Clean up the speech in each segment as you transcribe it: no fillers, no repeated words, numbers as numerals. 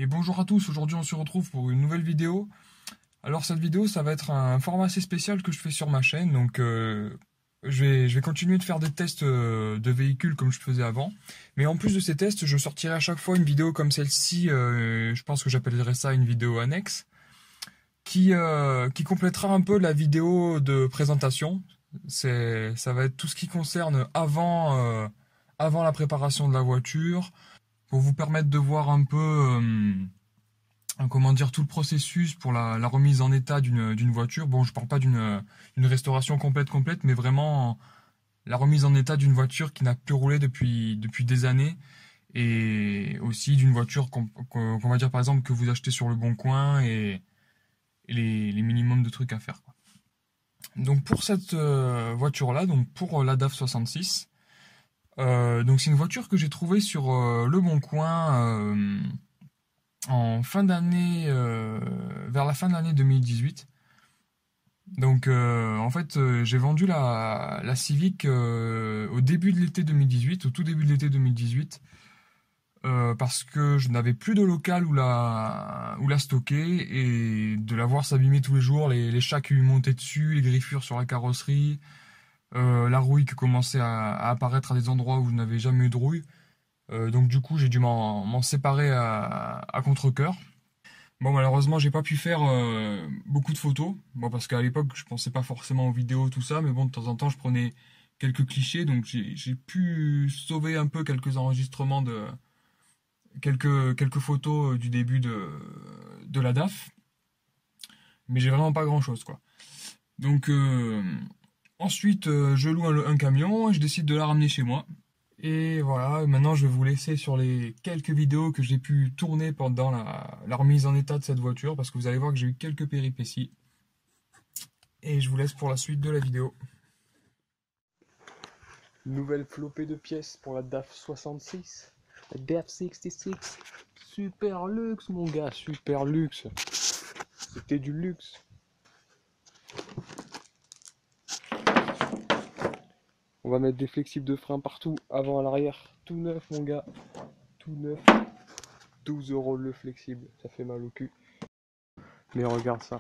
Et bonjour à tous, aujourd'hui on se retrouve pour une nouvelle vidéo. Alors cette vidéo ça va être un format assez spécial que je fais sur ma chaîne, donc je vais continuer de faire des tests de véhicules comme je faisais avant. Mais en plus de ces tests, je sortirai à chaque fois une vidéo comme celle-ci, je pense que j'appellerai ça une vidéo annexe, qui complétera un peu la vidéo de présentation. Ça va être tout ce qui concerne avant la préparation de la voiture, pour vous permettre de voir un peu comment dire, tout le processus pour la remise en état d'une voiture. Bon, je parle pas d'une restauration complète, mais vraiment la remise en état d'une voiture qui n'a plus roulé depuis des années, et aussi d'une voiture qu'on va dire par exemple que vous achetez sur le Bon Coin, et les minimums de trucs à faire, quoi. Donc pour cette voiture-là, donc pour la DAF 66, donc c'est une voiture que j'ai trouvée sur le Bon Coin en fin d'année, vers la fin de l'année 2018. Donc en fait, j'ai vendu la Civic au début de l'été 2018, au tout début de l'été 2018, parce que je n'avais plus de local où la stocker, et de la voir s'abîmer tous les jours, les chats qui lui montaient dessus, les griffures sur la carrosserie, la rouille qui commençait à apparaître à des endroits où je n'avais jamais eu de rouille. Donc du coup, j'ai dû m'en séparer à contre-cœur. Bon, malheureusement, j'ai pas pu faire beaucoup de photos. Bon, parce qu'à l'époque, je pensais pas forcément aux vidéos, tout ça, mais bon, de temps en temps, je prenais quelques clichés, donc j'ai pu sauver un peu quelques enregistrements quelques photos du début de la DAF, mais j'ai vraiment pas grand-chose, quoi. Donc ensuite, je loue un camion, et je décide de la ramener chez moi. Et voilà, maintenant je vais vous laisser sur les quelques vidéos que j'ai pu tourner pendant la remise en état de cette voiture, parce que vous allez voir que j'ai eu quelques péripéties. Et je vous laisse pour la suite de la vidéo. Nouvelle flopée de pièces pour la DAF 66. La DAF 66. Super luxe, mon gars, super luxe. C'était du luxe. On va mettre des flexibles de frein partout, avant à l'arrière. Tout neuf, mon gars. Tout neuf. 12 € le flexible. Ça fait mal au cul. Mais regarde ça.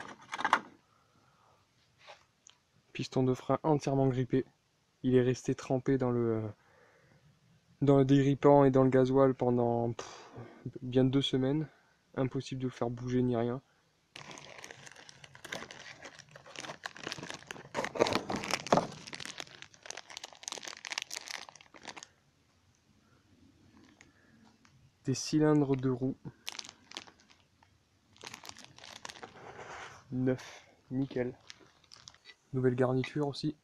Piston de frein entièrement grippé. Il est resté trempé dans le dégrippant et dans le gasoil pendant bien 2 semaines. Impossible de le faire bouger ni rien. Des cylindres de roue neuf, nickel. Nouvelle garniture aussi.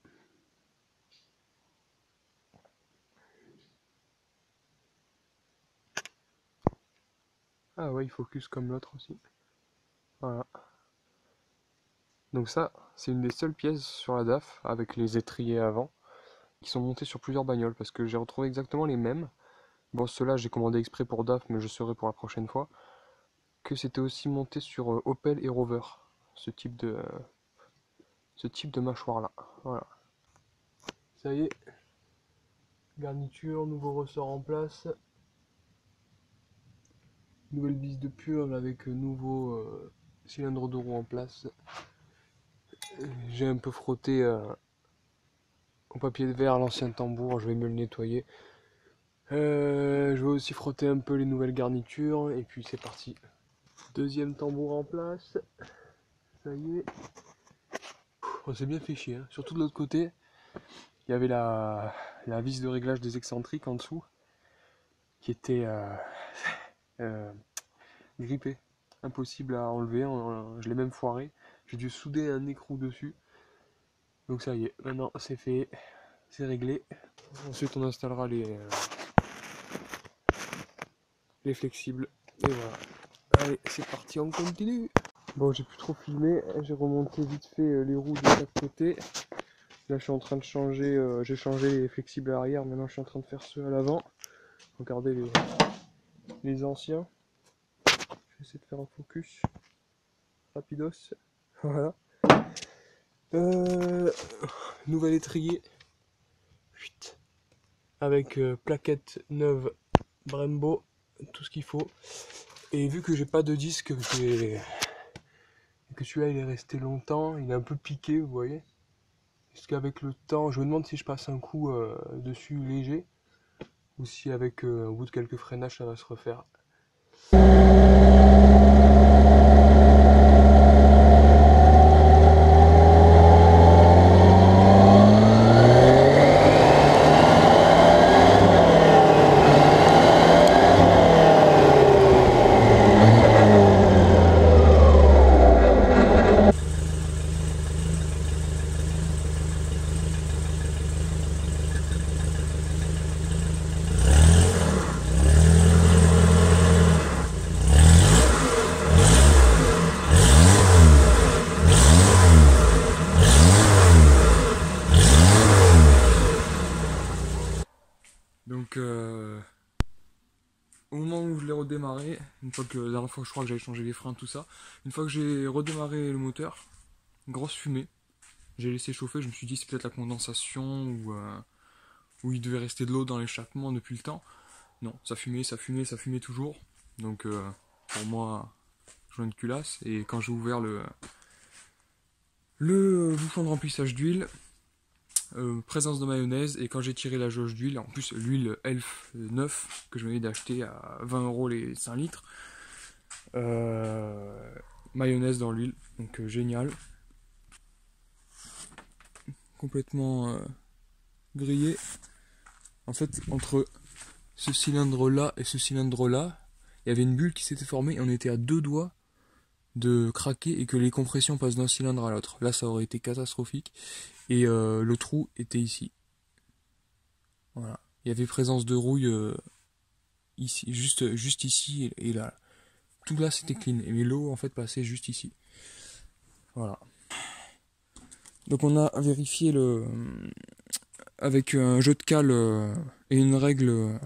Ah ouais, il focus comme l'autre aussi. Voilà. Donc ça, c'est une des seules pièces sur la DAF, avec les étriers avant, qui sont montés sur plusieurs bagnoles, parce que j'ai retrouvé exactement les mêmes. Bon, ceux-là, j'ai commandé exprès pour DAF, mais je saurai pour la prochaine fois, que c'était aussi monté sur Opel et Rover, ce type de mâchoire-là. Voilà. Ça y est, garniture, nouveau ressort en place. Nouvelle vis de purge avec nouveau cylindre de roue en place. J'ai un peu frotté au papier de verre l'ancien tambour, je vais me le nettoyer. Je vais aussi frotter un peu les nouvelles garnitures et puis c'est parti. Deuxième tambour en place. Ça y est. On s'est bien fait chier, hein. Surtout de l'autre côté, il y avait la vis de réglage des excentriques en dessous qui était grippée. Impossible à enlever, je l'ai même foiré. J'ai dû souder un écrou dessus. Donc ça y est, maintenant c'est fait, c'est réglé. Ensuite on installera les flexibles. Et voilà. Allez, c'est parti, on continue. Bon, j'ai plus trop filmé, j'ai remonté vite fait les roues de chaque côté. Là je suis en train de changer, j'ai changé les flexibles à l'arrière, maintenant je suis en train de faire ceux à l'avant. Regardez les anciens. Je vais essayer de faire un focus. Rapidos. Voilà. Nouvel étrier. Avec plaquettes neuves Brembo, tout ce qu'il faut. Et vu que j'ai pas de disque, que celui-là il est resté longtemps, il est un peu piqué, vous voyez. Est-ce qu'avec le temps, je me demande si je passe un coup dessus léger, ou si avec au bout de quelques freinages ça va se refaire. Donc au moment où je l'ai redémarré, une fois que la dernière fois je crois que j'avais changé les freins, tout ça, une fois que j'ai redémarré le moteur, grosse fumée. J'ai laissé chauffer, je me suis dit c'est peut-être la condensation ou il devait rester de l'eau dans l'échappement depuis le temps. Non, ça fumait, ça fumait, ça fumait toujours. Donc pour moi, joint de culasse. Et quand j'ai ouvert le bouchon de remplissage d'huile, présence de mayonnaise. Et quand j'ai tiré la jauge d'huile, en plus l'huile Elf 9 que je venais d'acheter à 20 € les 5 litres, mayonnaise dans l'huile, donc génial. Complètement grillé. En fait, entre ce cylindre là et ce cylindre là, il y avait une bulle qui s'était formée et on était à 2 doigts de craquer et que les compressions passent d'un cylindre à l'autre. Là, ça aurait été catastrophique. Et le trou était ici. Voilà. Il y avait présence de rouille ici, juste ici et là. Tout là, c'était clean. Mais l'eau, en fait, passait juste ici. Voilà. Donc on a vérifié avec un jeu de cale et une règle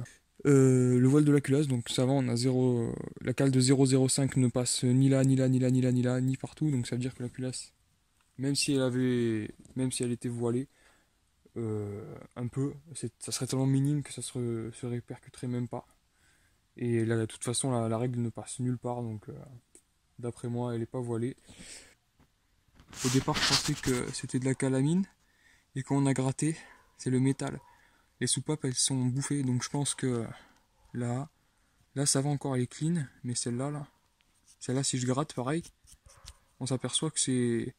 le voile de la culasse, donc ça va, on a 0, la cale de 0,05 ne passe ni là, ni là, ni là, ni là, ni là, ni partout, donc ça veut dire que la culasse, même si elle était voilée, un peu, ça serait tellement minime que ça se répercuterait même pas. Et là, de toute façon, la règle ne passe nulle part, donc d'après moi, elle n'est pas voilée. Au départ, je pensais que c'était de la calamine, et quand on a gratté, c'est le métal. Les soupapes, elles sont bouffées, donc je pense que là ça va encore, elle est clean, mais celle-là, si je gratte, pareil, on s'aperçoit que c'est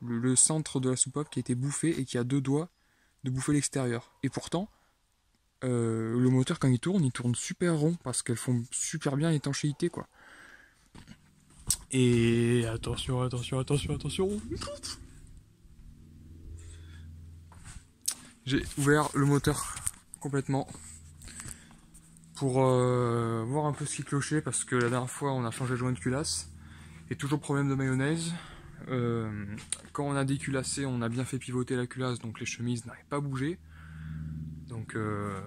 le centre de la soupape qui a été bouffé et qui a 2 doigts de bouffer l'extérieur. Et pourtant, le moteur, quand il tourne super rond, parce qu'elles font super bien l'étanchéité, quoi. Et attention, attention, attention, attention. J'ai ouvert le moteur complètement pour voir un peu ce qui clochait, parce que la dernière fois on a changé le joint de culasse et toujours problème de mayonnaise. Quand on a déculassé, on a bien fait pivoter la culasse, donc les chemises n'avaient pas bougé. Donc je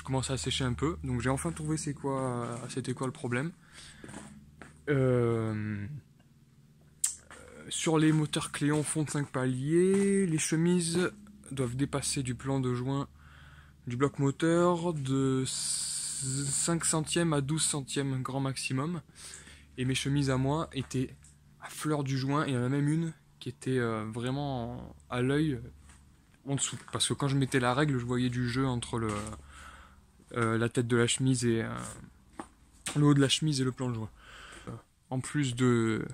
commençais à sécher un peu, donc j'ai enfin trouvé c'était quoi le problème. Sur les moteurs Cléon fond de 5 paliers, les chemises doivent dépasser du plan de joint du bloc moteur de 5 centièmes à 12 centièmes grand maximum. Et mes chemises à moi étaient à fleur du joint, et il y en a même une qui était vraiment à l'œil en dessous. Parce que quand je mettais la règle, je voyais du jeu entre la tête de la chemise et le haut de la chemise et le plan de joint. En plus de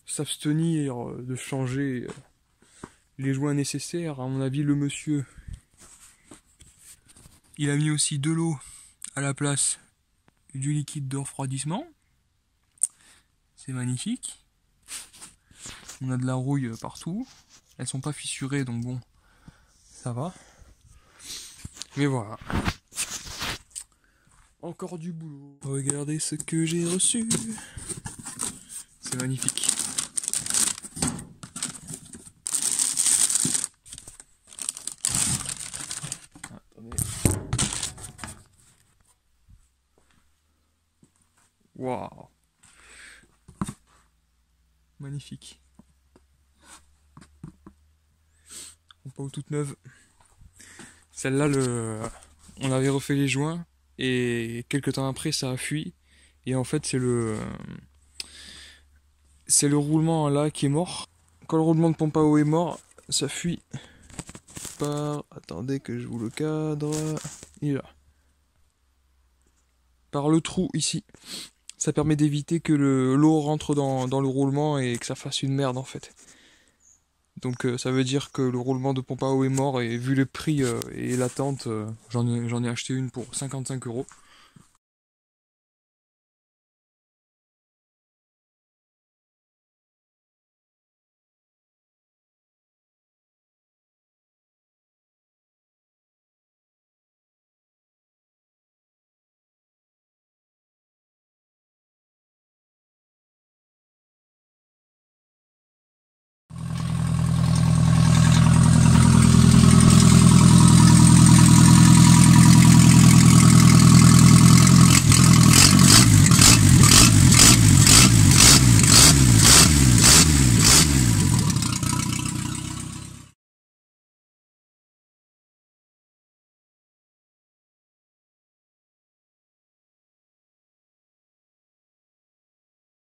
s'abstenir de changer les joints nécessaires, à mon avis, le monsieur, il a mis aussi de l'eau à la place du liquide de refroidissement. C'est magnifique. On a de la rouille partout. Elles sont pas fissurées, donc bon, ça va. Mais voilà. Encore du boulot. Regardez ce que j'ai reçu. C'est magnifique. Attendez. Waouh. Magnifique. Pas toute neuve. Celle-là, on avait refait les joints et quelques temps après ça a fui. Et en fait c'est le roulement là qui est mort. Quand le roulement de pompe à eau est mort, ça fuit par... Attendez que je vous le cadre. Il est là. Par le trou ici. Ça permet d'éviter que l'eau rentre dans le roulement et que ça fasse une merde en fait. Donc ça veut dire que le roulement de pompe à eau est mort et vu le prix et l'attente, j'en ai acheté une pour 55 euros.